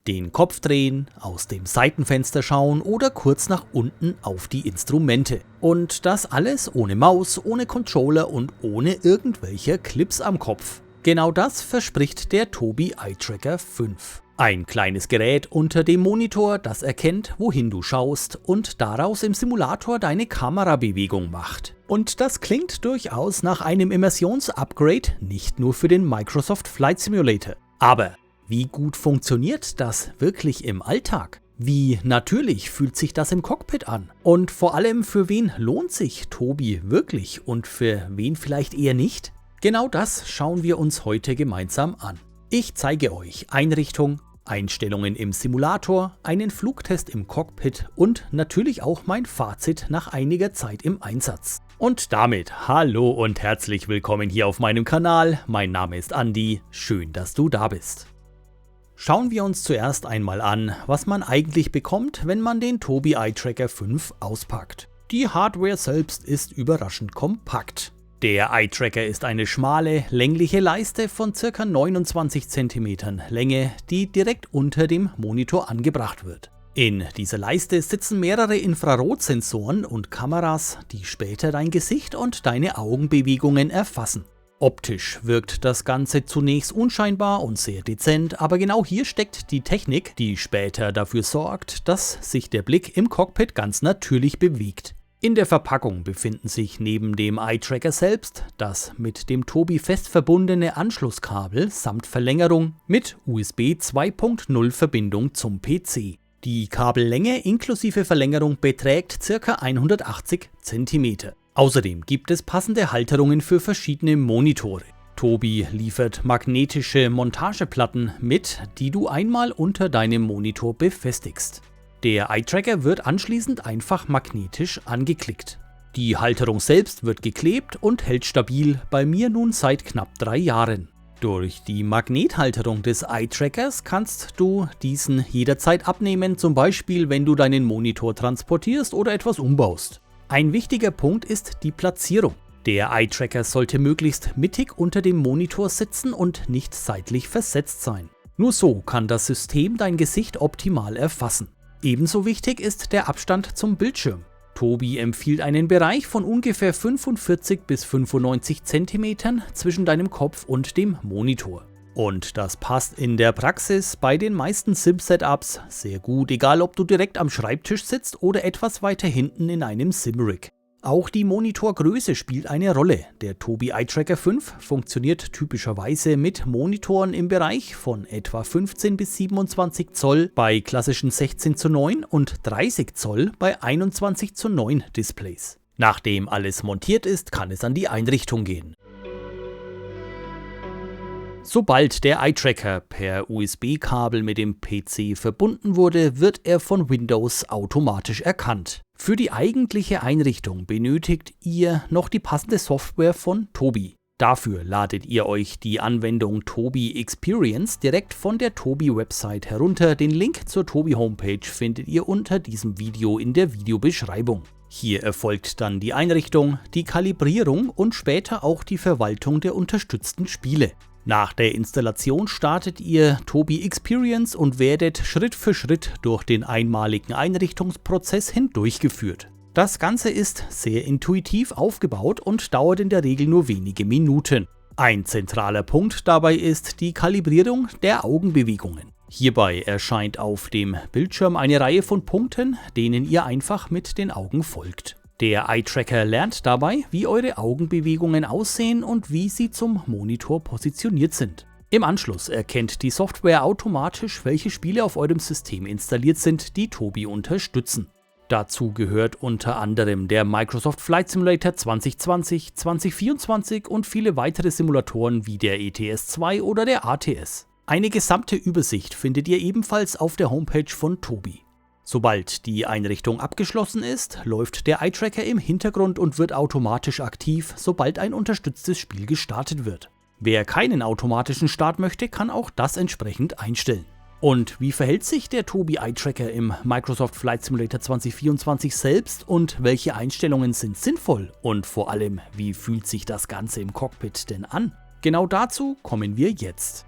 Den Kopf drehen, aus dem Seitenfenster schauen oder kurz nach unten auf die Instrumente. Und das alles ohne Maus, ohne Controller und ohne irgendwelche Clips am Kopf. Genau das verspricht der Tobii Eye Tracker 5. Ein kleines Gerät unter dem Monitor, das erkennt, wohin du schaust und daraus im Simulator deine Kamerabewegung macht. Und das klingt durchaus nach einem Immersions-Upgrade, nicht nur für den Microsoft Flight Simulator. Aber wie gut funktioniert das wirklich im Alltag? Wie natürlich fühlt sich das im Cockpit an? Und vor allem, für wen lohnt sich Tobii wirklich und für wen vielleicht eher nicht? Genau das schauen wir uns heute gemeinsam an. Ich zeige euch Einrichtung, Einstellungen im Simulator, einen Flugtest im Cockpit und natürlich auch mein Fazit nach einiger Zeit im Einsatz. Und damit hallo und herzlich willkommen hier auf meinem Kanal. Mein Name ist Andi, schön, dass du da bist. Schauen wir uns zuerst einmal an, was man eigentlich bekommt, wenn man den Tobii Eye Tracker 5 auspackt. Die Hardware selbst ist überraschend kompakt. Der Eye Tracker ist eine schmale, längliche Leiste von ca. 29 cm Länge, die direkt unter dem Monitor angebracht wird. In dieser Leiste sitzen mehrere Infrarotsensoren und Kameras, die später dein Gesicht und deine Augenbewegungen erfassen. Optisch wirkt das Ganze zunächst unscheinbar und sehr dezent, aber genau hier steckt die Technik, die später dafür sorgt, dass sich der Blick im Cockpit ganz natürlich bewegt. In der Verpackung befinden sich neben dem Eye Tracker selbst das mit dem Tobii fest verbundene Anschlusskabel samt Verlängerung mit USB 2.0 Verbindung zum PC. Die Kabellänge inklusive Verlängerung beträgt ca. 180 cm. Außerdem gibt es passende Halterungen für verschiedene Monitore. Tobii liefert magnetische Montageplatten mit, die du einmal unter deinem Monitor befestigst. Der Eye Tracker wird anschließend einfach magnetisch angeklickt. Die Halterung selbst wird geklebt und hält stabil, bei mir nun seit knapp 3 Jahren. Durch die Magnethalterung des Eye Trackers kannst du diesen jederzeit abnehmen, zum Beispiel wenn du deinen Monitor transportierst oder etwas umbaust. Ein wichtiger Punkt ist die Platzierung. Der Eye Tracker sollte möglichst mittig unter dem Monitor sitzen und nicht seitlich versetzt sein. Nur so kann das System dein Gesicht optimal erfassen. Ebenso wichtig ist der Abstand zum Bildschirm. Tobii empfiehlt einen Bereich von ungefähr 45 bis 95 cm zwischen deinem Kopf und dem Monitor. Und das passt in der Praxis bei den meisten Sim-Setups sehr gut, egal ob du direkt am Schreibtisch sitzt oder etwas weiter hinten in einem Sim-Rig. Auch die Monitorgröße spielt eine Rolle. Der Tobii Eye Tracker 5 funktioniert typischerweise mit Monitoren im Bereich von etwa 15 bis 27 Zoll bei klassischen 16:9 und 30 Zoll bei 21:9 Displays. Nachdem alles montiert ist, kann es an die Einrichtung gehen. Sobald der Eye Tracker per USB-Kabel mit dem PC verbunden wurde, wird er von Windows automatisch erkannt. Für die eigentliche Einrichtung benötigt ihr noch die passende Software von Tobii. Dafür ladet ihr euch die Anwendung Tobii Experience direkt von der Tobii-Website herunter. Den Link zur Tobii-Homepage findet ihr unter diesem Video in der Videobeschreibung. Hier erfolgt dann die Einrichtung, die Kalibrierung und später auch die Verwaltung der unterstützten Spiele. Nach der Installation startet ihr Tobii Experience und werdet Schritt für Schritt durch den einmaligen Einrichtungsprozess hindurchgeführt. Das Ganze ist sehr intuitiv aufgebaut und dauert in der Regel nur wenige Minuten. Ein zentraler Punkt dabei ist die Kalibrierung der Augenbewegungen. Hierbei erscheint auf dem Bildschirm eine Reihe von Punkten, denen ihr einfach mit den Augen folgt. Der Eye Tracker lernt dabei, wie eure Augenbewegungen aussehen und wie sie zum Monitor positioniert sind. Im Anschluss erkennt die Software automatisch, welche Spiele auf eurem System installiert sind, die Tobii unterstützen. Dazu gehört unter anderem der Microsoft Flight Simulator 2020, 2024 und viele weitere Simulatoren wie der ETS2 oder der ATS. Eine gesamte Übersicht findet ihr ebenfalls auf der Homepage von Tobii. Sobald die Einrichtung abgeschlossen ist, läuft der Eye Tracker im Hintergrund und wird automatisch aktiv, sobald ein unterstütztes Spiel gestartet wird. Wer keinen automatischen Start möchte, kann auch das entsprechend einstellen. Und wie verhält sich der Tobii Eye Tracker im Microsoft Flight Simulator 2024 selbst und welche Einstellungen sind sinnvoll? Und vor allem, wie fühlt sich das Ganze im Cockpit denn an? Genau dazu kommen wir jetzt.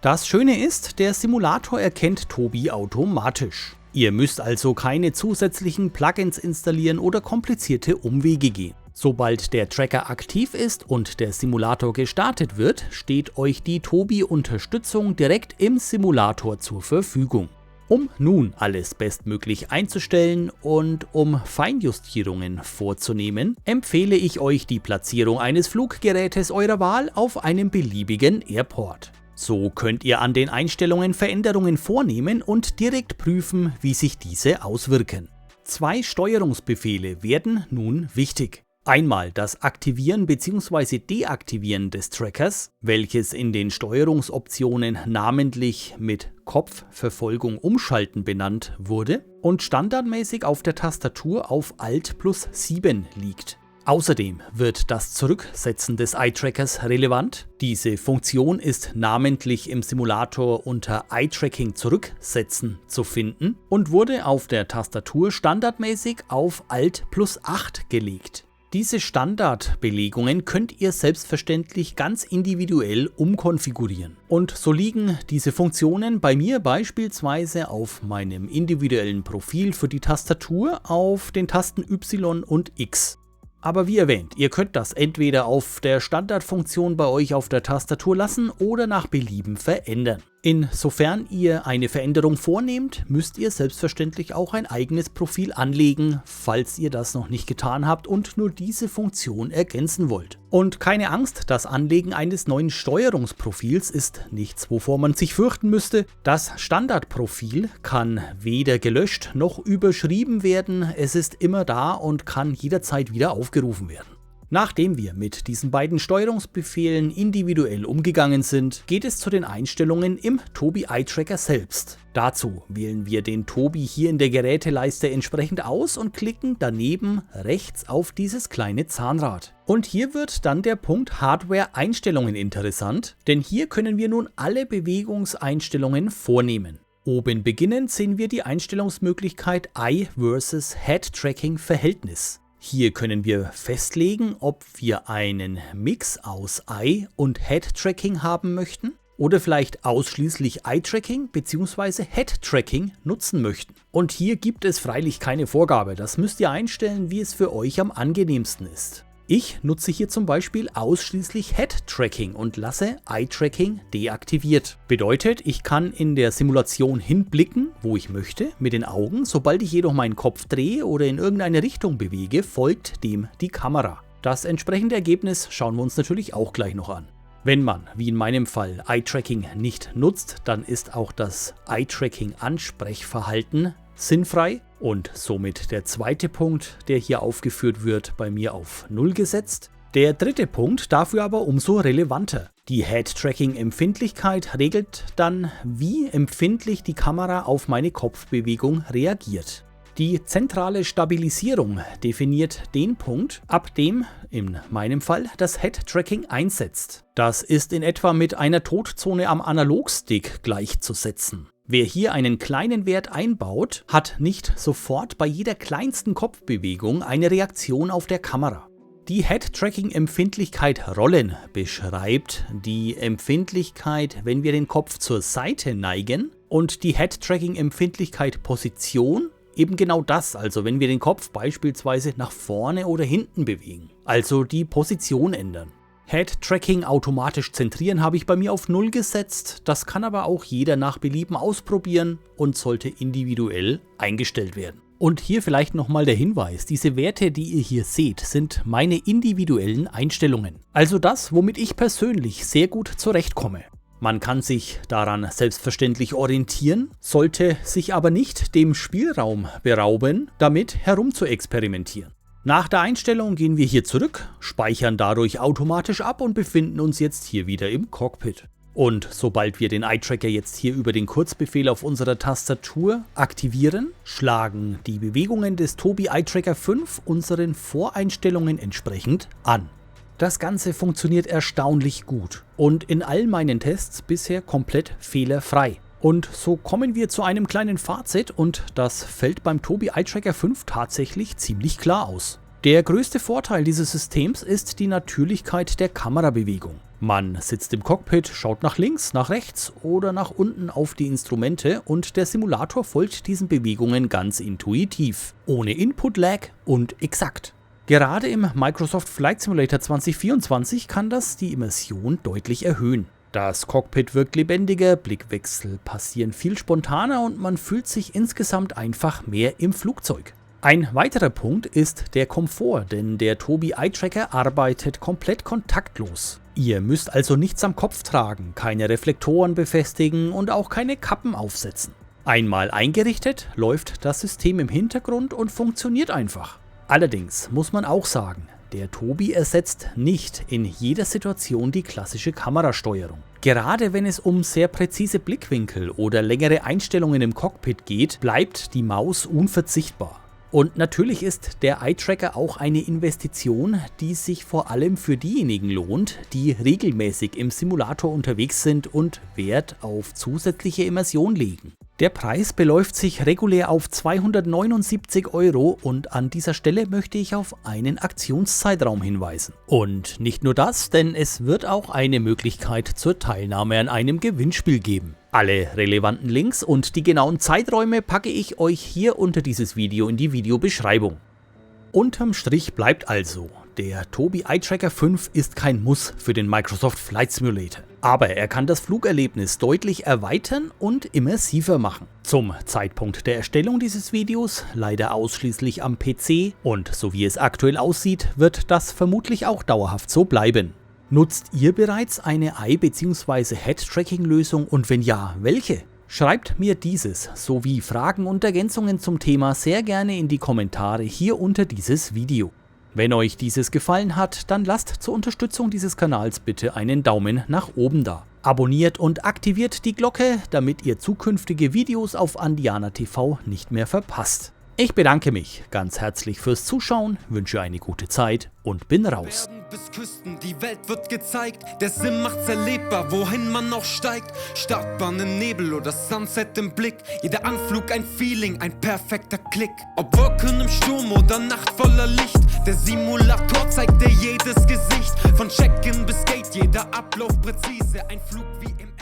Das Schöne ist, der Simulator erkennt Tobi automatisch. Ihr müsst also keine zusätzlichen Plugins installieren oder komplizierte Umwege gehen. Sobald der Tracker aktiv ist und der Simulator gestartet wird, steht euch die Tobi-Unterstützung direkt im Simulator zur Verfügung. Um nun alles bestmöglich einzustellen und um Feinjustierungen vorzunehmen, empfehle ich euch die Platzierung eines Fluggerätes eurer Wahl auf einem beliebigen Airport. So könnt ihr an den Einstellungen Veränderungen vornehmen und direkt prüfen, wie sich diese auswirken. 2 Steuerungsbefehle werden nun wichtig. Einmal das Aktivieren bzw. Deaktivieren des Trackers, welches in den Steuerungsoptionen namentlich mit Kopfverfolgung umschalten benannt wurde und standardmäßig auf der Tastatur auf Alt+7 liegt. Außerdem wird das Zurücksetzen des Eye-Trackers relevant. Diese Funktion ist namentlich im Simulator unter Eye-Tracking zurücksetzen zu finden und wurde auf der Tastatur standardmäßig auf Alt+8 gelegt. Diese Standardbelegungen könnt ihr selbstverständlich ganz individuell umkonfigurieren. Und so liegen diese Funktionen bei mir beispielsweise auf meinem individuellen Profil für die Tastatur auf den Tasten Y und X. Aber wie erwähnt, ihr könnt das entweder auf der Standardfunktion bei euch auf der Tastatur lassen oder nach Belieben verändern. Insofern ihr eine Veränderung vornehmt, müsst ihr selbstverständlich auch ein eigenes Profil anlegen, falls ihr das noch nicht getan habt und nur diese Funktion ergänzen wollt. Und keine Angst, das Anlegen eines neuen Steuerungsprofils ist nichts, wovor man sich fürchten müsste. Das Standardprofil kann weder gelöscht noch überschrieben werden, es ist immer da und kann jederzeit wieder aufgerufen werden. Nachdem wir mit diesen beiden Steuerungsbefehlen individuell umgegangen sind, geht es zu den Einstellungen im Tobi Eye Tracker selbst. Dazu wählen wir den Tobi hier in der Geräteleiste entsprechend aus und klicken daneben rechts auf dieses kleine Zahnrad. Und hier wird dann der Punkt Hardware-Einstellungen interessant, denn hier können wir nun alle Bewegungseinstellungen vornehmen. Oben beginnend sehen wir die Einstellungsmöglichkeit Eye vs Head Tracking Verhältnis. Hier können wir festlegen, ob wir einen Mix aus Eye und Head Tracking haben möchten oder vielleicht ausschließlich Eye Tracking bzw. Head Tracking nutzen möchten. Und hier gibt es freilich keine Vorgabe, das müsst ihr einstellen, wie es für euch am angenehmsten ist. Ich nutze hier zum Beispiel ausschließlich Head Tracking und lasse Eye Tracking deaktiviert. Bedeutet, ich kann in der Simulation hinblicken, wo ich möchte, mit den Augen. Sobald ich jedoch meinen Kopf drehe oder in irgendeine Richtung bewege, folgt dem die Kamera. Das entsprechende Ergebnis schauen wir uns natürlich auch gleich noch an. Wenn man, wie in meinem Fall, Eye Tracking nicht nutzt, dann ist auch das Eye Tracking Ansprechverhalten sinnfrei und somit der zweite Punkt, der hier aufgeführt wird, bei mir auf 0 gesetzt. Der dritte Punkt dafür aber umso relevanter. Die Head-Tracking-Empfindlichkeit regelt dann, wie empfindlich die Kamera auf meine Kopfbewegung reagiert. Die zentrale Stabilisierung definiert den Punkt, ab dem, in meinem Fall, das Head-Tracking einsetzt. Das ist in etwa mit einer Todzone am Analogstick gleichzusetzen. Wer hier einen kleinen Wert einbaut, hat nicht sofort bei jeder kleinsten Kopfbewegung eine Reaktion auf der Kamera. Die Head-Tracking-Empfindlichkeit Rollen beschreibt die Empfindlichkeit, wenn wir den Kopf zur Seite neigen, und die Head-Tracking-Empfindlichkeit Position eben genau das, also wenn wir den Kopf beispielsweise nach vorne oder hinten bewegen, also die Position ändern. Head-Tracking automatisch zentrieren habe ich bei mir auf 0 gesetzt, das kann aber auch jeder nach Belieben ausprobieren und sollte individuell eingestellt werden. Und hier vielleicht nochmal der Hinweis, diese Werte, die ihr hier seht, sind meine individuellen Einstellungen. Also das, womit ich persönlich sehr gut zurechtkomme. Man kann sich daran selbstverständlich orientieren, sollte sich aber nicht dem Spielraum berauben, damit herum zu experimentieren. Nach der Einstellung gehen wir hier zurück, speichern dadurch automatisch ab und befinden uns jetzt hier wieder im Cockpit. Und sobald wir den Eye Tracker jetzt hier über den Kurzbefehl auf unserer Tastatur aktivieren, schlagen die Bewegungen des Tobi Eye Tracker 5 unseren Voreinstellungen entsprechend an. Das Ganze funktioniert erstaunlich gut und in all meinen Tests bisher komplett fehlerfrei. Und so kommen wir zu einem kleinen Fazit und das fällt beim Tobi Eye Tracker 5 tatsächlich ziemlich klar aus. Der größte Vorteil dieses Systems ist die Natürlichkeit der Kamerabewegung. Man sitzt im Cockpit, schaut nach links, nach rechts oder nach unten auf die Instrumente und der Simulator folgt diesen Bewegungen ganz intuitiv, ohne Input-Lag und exakt. Gerade im Microsoft Flight Simulator 2024 kann das die Immersion deutlich erhöhen. Das Cockpit wirkt lebendiger, Blickwechsel passieren viel spontaner und man fühlt sich insgesamt einfach mehr im Flugzeug. Ein weiterer Punkt ist der Komfort, denn der Tobii Eye Tracker arbeitet komplett kontaktlos. Ihr müsst also nichts am Kopf tragen, keine Reflektoren befestigen und auch keine Kappen aufsetzen. Einmal eingerichtet, läuft das System im Hintergrund und funktioniert einfach. Allerdings muss man auch sagen, der Tobii ersetzt nicht in jeder Situation die klassische Kamerasteuerung. Gerade wenn es um sehr präzise Blickwinkel oder längere Einstellungen im Cockpit geht, bleibt die Maus unverzichtbar. Und natürlich ist der Eye Tracker auch eine Investition, die sich vor allem für diejenigen lohnt, die regelmäßig im Simulator unterwegs sind und Wert auf zusätzliche Immersion legen. Der Preis beläuft sich regulär auf 279 € und an dieser Stelle möchte ich auf einen Aktionszeitraum hinweisen. Und nicht nur das, denn es wird auch eine Möglichkeit zur Teilnahme an einem Gewinnspiel geben. Alle relevanten Links und die genauen Zeiträume packe ich euch hier unter dieses Video in die Videobeschreibung. Unterm Strich bleibt also, der Tobii Eye Tracker 5 ist kein Muss für den Microsoft Flight Simulator. Aber er kann das Flugerlebnis deutlich erweitern und immersiver machen. Zum Zeitpunkt der Erstellung dieses Videos leider ausschließlich am PC und so wie es aktuell aussieht, wird das vermutlich auch dauerhaft so bleiben. Nutzt ihr bereits eine Eye- bzw. Head-Tracking-Lösung und wenn ja, welche? Schreibt mir dieses sowie Fragen und Ergänzungen zum Thema sehr gerne in die Kommentare hier unter dieses Video. Wenn euch dieses gefallen hat, dann lasst zur Unterstützung dieses Kanals bitte einen Daumen nach oben da. Abonniert und aktiviert die Glocke, damit ihr zukünftige Videos auf Andiana TV nicht mehr verpasst. Ich bedanke mich ganz herzlich fürs Zuschauen, wünsche eine gute Zeit und bin raus. Bis Küsten, die Welt wird gezeigt, der Sim macht's erlebbar, wohin man auch steigt. Startbahn im Nebel oder Sunset im Blick, jeder Anflug ein Feeling, ein perfekter Klick. Ob Wolken im Sturm oder Nacht voller Licht, der Simulator zeigt dir jedes Gesicht. Von Check-in bis Gate, jeder Ablauf präzise, ein Flug wie im